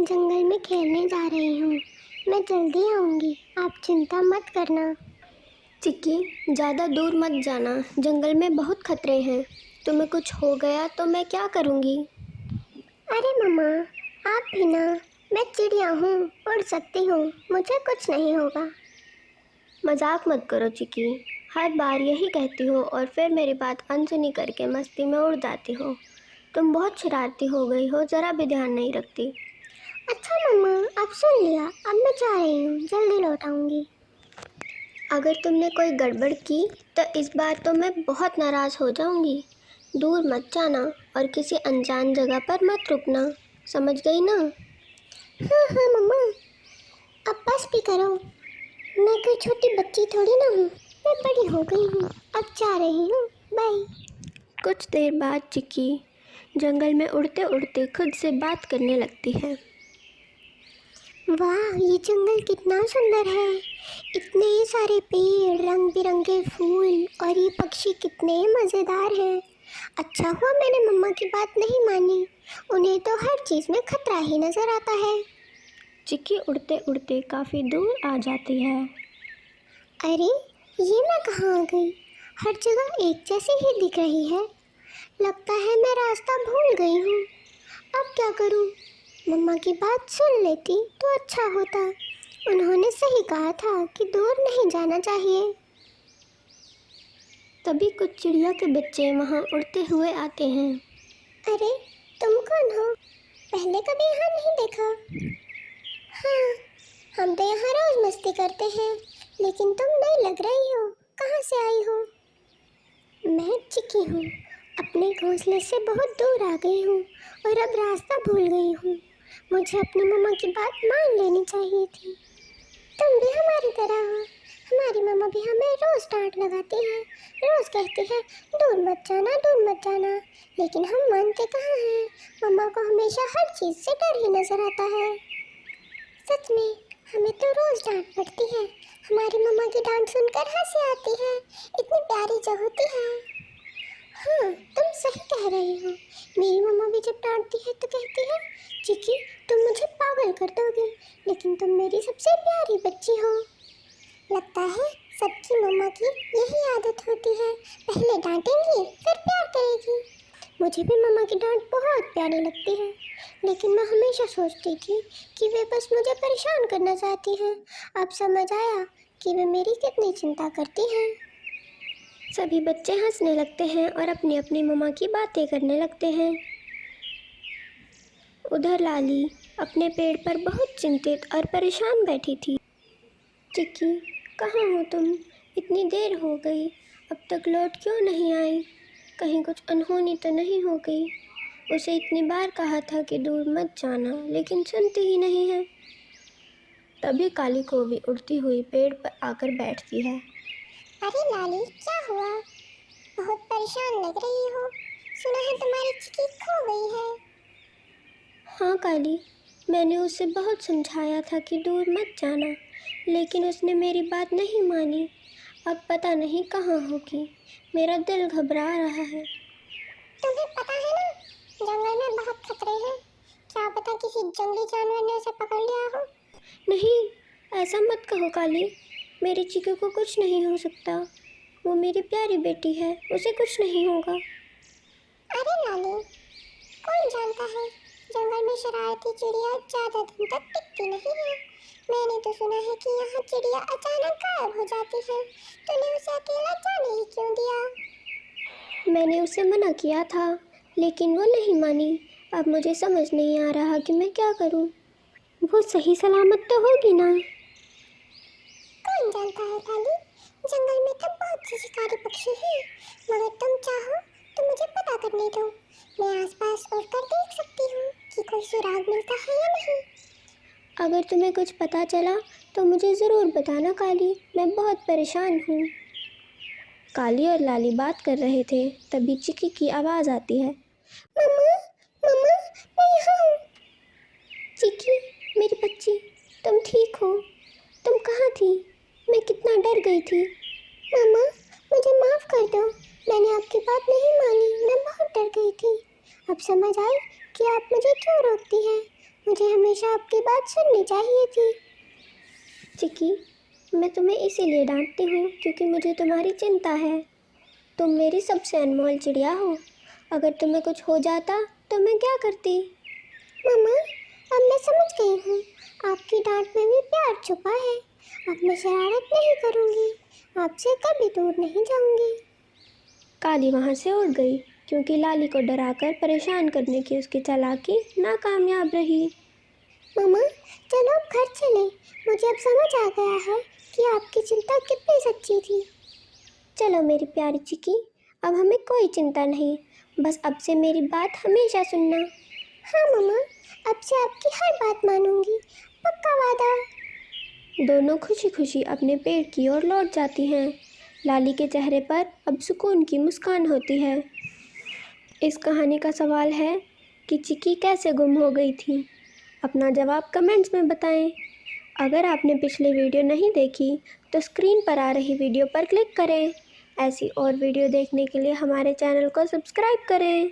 मैं जंगल में खेलने जा रही हूँ। मैं जल्दी आऊँगी, आप चिंता मत करना। चिक्की, ज़्यादा दूर मत जाना, जंगल में बहुत खतरे हैं। तुम्हें कुछ हो गया तो मैं क्या करूँगी? अरे मम्मा, आप भी ना। मैं चिड़िया हूँ, उड़ सकती हूँ, मुझे कुछ नहीं होगा। मजाक मत करो चिक्की, हर बार यही कहती हो और फिर मेरी बात अनसुनी करके मस्ती में उड़ जाती हो। तुम बहुत शरारती हो गई हो, ज़रा भी ध्यान नहीं रखती। अच्छा मम्मा, अब सुन लिया, अब मैं जा रही हूँ, जल्दी लौट आऊँगी। अगर तुमने कोई गड़बड़ की तो इस बार तो मैं बहुत नाराज़ हो जाऊंगी। दूर मत जाना और किसी अनजान जगह पर मत रुकना, समझ गई ना? हाँ हाँ मम्मा, अब बस भी करो। मैं कोई छोटी बच्ची थोड़ी ना हूँ, मैं बड़ी हो गई हूँ। अब जा रही हूँ, बाय। कुछ देर बाद चिक्की जंगल में उड़ते उड़ते खुद से बात करने लगती है। वाह, ये जंगल कितना सुंदर है। इतने सारे पेड़, रंग बिरंगे फूल और ये पक्षी कितने मज़ेदार हैं। अच्छा हुआ मैंने मम्मा की बात नहीं मानी, उन्हें तो हर चीज़ में खतरा ही नज़र आता है। चिक्की उड़ते उड़ते काफ़ी दूर आ जाती है। अरे, ये मैं कहाँ आ गई? हर जगह एक जैसी ही दिख रही है। लगता है मैं रास्ता भूल गई हूँ। अब क्या करूँ? मम्मा की बात सुन लेती तो अच्छा होता। उन्होंने सही कहा था कि दूर नहीं जाना चाहिए। तभी कुछ चिड़िया के बच्चे वहाँ उड़ते हुए आते हैं। अरे, तुम कौन हो? पहले कभी यहाँ नहीं देखा। हाँ, हम तो यहाँ रोज मस्ती करते हैं, लेकिन तुम नई लग रही हो। कहाँ से आई हो? मैं चिक्की हूँ, अपने घोंसले से बहुत दूर आ गई हूँ और अब रास्ता भूल गई हूँ। मुझे अपनी मम्मा की बात मान लेनी चाहिए थी। तुम भी हमारी तरह हो। हमारी मम्मा भी हमें रोज डांट लगाती है, रोज कहती है दूर मत जाना, दूर मत जाना। लेकिन हम मानते कहाँ हैं? मम्मा को हमेशा हर चीज़ से डर ही नजर आता है। सच में, हमें तो रोज डांट पड़ती है। हमारी मम्मा की डांट सुनकर हंसी आती है, इतनी प्यारी जो होती है। हाँ, तुम सही कह रही हो। मेरी मम्मा भी जब डांटती है तो कहती है, चिकी तुम मुझे पागल कर दोगे, लेकिन तुम मेरी सबसे प्यारी बच्ची हो। लगता है सबकी मम्मा की यही आदत होती है, पहले डांटेंगी फिर प्यार करेगी। मुझे भी मम्मा की डांट बहुत प्यारी लगती है, लेकिन मैं हमेशा सोचती थी कि वे बस मुझे परेशान करना चाहती हैं। अब समझ आया कि वे मेरी कितनी चिंता करती हैं। सभी बच्चे हंसने लगते हैं और अपनी अपनी मम्मा की बातें करने लगते हैं। उधर लाली अपने पेड़ पर बहुत चिंतित और परेशान बैठी थी। चिक्की, कहाँ हो तुम? इतनी देर हो गई, अब तक लौट क्यों नहीं आई? कहीं कुछ अनहोनी तो नहीं हो गई? उसे इतनी बार कहा था कि दूर मत जाना, लेकिन सुनती ही नहीं है। तभी काली कौवी उड़ती हुई पेड़ पर आकर बैठती है। अरे लाली, क्या हुआ? बहुत परेशान लग रही हो। सुना है तुम्हारी चिकी खो गई है। हाँ काली, मैंने उसे बहुत समझाया था कि दूर मत जाना, लेकिन उसने मेरी बात नहीं मानी। अब पता नहीं कहाँ होगी, मेरा दिल घबरा रहा है। तुम्हें पता है ना, जंगल में बहुत खतरे हैं। क्या पता किसी जंगली जानवर ने उसे पकड़ लिया हो। नहीं, ऐसा मत कहो काली, मेरी चिकू को कुछ नहीं हो सकता। वो मेरी प्यारी बेटी है, उसे कुछ नहीं होगा। अरे लाली, कौन जानता है, जंगल में शरारती चिड़िया ज्यादा दिन तक टिकती नहीं है। मैंने तो सुना है कि यहाँ चिड़िया अचानक गायब हो जाती है। तूने उसे अकेला जाने ही क्यों दिया? मैंने उसे मना किया था, लेकिन वो नहीं मानी। अब मुझे समझ नहीं आ रहा कि मैं क्या करूं। वो सही सलामत तो होगी ना? कौन जानता है लाली, जंगल में तो बहुत से शिकारी पक्षी हैं। मगर तुम चाहो तो मुझे पता करने दो, मैं आसपास उड़कर देख सकती हूँ कि कोई सुराग मिलता है या नहीं। अगर तुम्हें कुछ पता चला तो मुझे ज़रूर बताना काली, मैं बहुत परेशान हूँ। काली और लाली बात कर रहे थे, तभी चिक्की की आवाज़ आती है। मम्मा, मम्मा, मैं यहाँ हूँ। चिक्की, मेरी बच्ची, तुम ठीक हो? तुम कहाँ थी? मैं कितना डर गई थी। मम्मा, मुझे माफ कर दो, मैंने आपकी बात नहीं मानी, मैं बहुत डर गई थी। अब समझ आई कि आप मुझे क्यों रोकती हैं। मुझे हमेशा आपकी बात सुननी चाहिए थी। चिक्की, मैं तुम्हें इसीलिए डांटती हूँ क्योंकि मुझे तुम्हारी चिंता है। तुम मेरी सबसे अनमोल चिड़िया हो। अगर तुम्हें कुछ हो जाता तो मैं क्या करती? मम्मा, अब मैं समझ गई हूँ, आपकी डांट में भी प्यार छुपा है। अब मैं शरारत नहीं करूँगी, आपसे कभी दूर नहीं जाऊँगी। काली वहाँ से उड़ गई क्योंकि लाली को डराकर परेशान करने की उसकी चालाकी नाकामयाब रही। मम्मा, चलो अब घर चलें। मुझे अब समझ आ गया है कि आपकी चिंता कितनी सच्ची थी। चलो मेरी प्यारी चिक्की, अब हमें कोई चिंता नहीं, बस अब से मेरी बात हमेशा सुनना। हाँ मम्मा, अब से आपकी हर बात मानूंगी, पक्का वादा। दोनों खुशी खुशी अपने पेड़ की ओर लौट जाती हैं। लाली के चेहरे पर अब सुकून की मुस्कान होती है। इस कहानी का सवाल है कि चिक्की कैसे गुम हो गई थी। अपना जवाब कमेंट्स में बताएं। अगर आपने पिछली वीडियो नहीं देखी तो स्क्रीन पर आ रही वीडियो पर क्लिक करें। ऐसी और वीडियो देखने के लिए हमारे चैनल को सब्सक्राइब करें।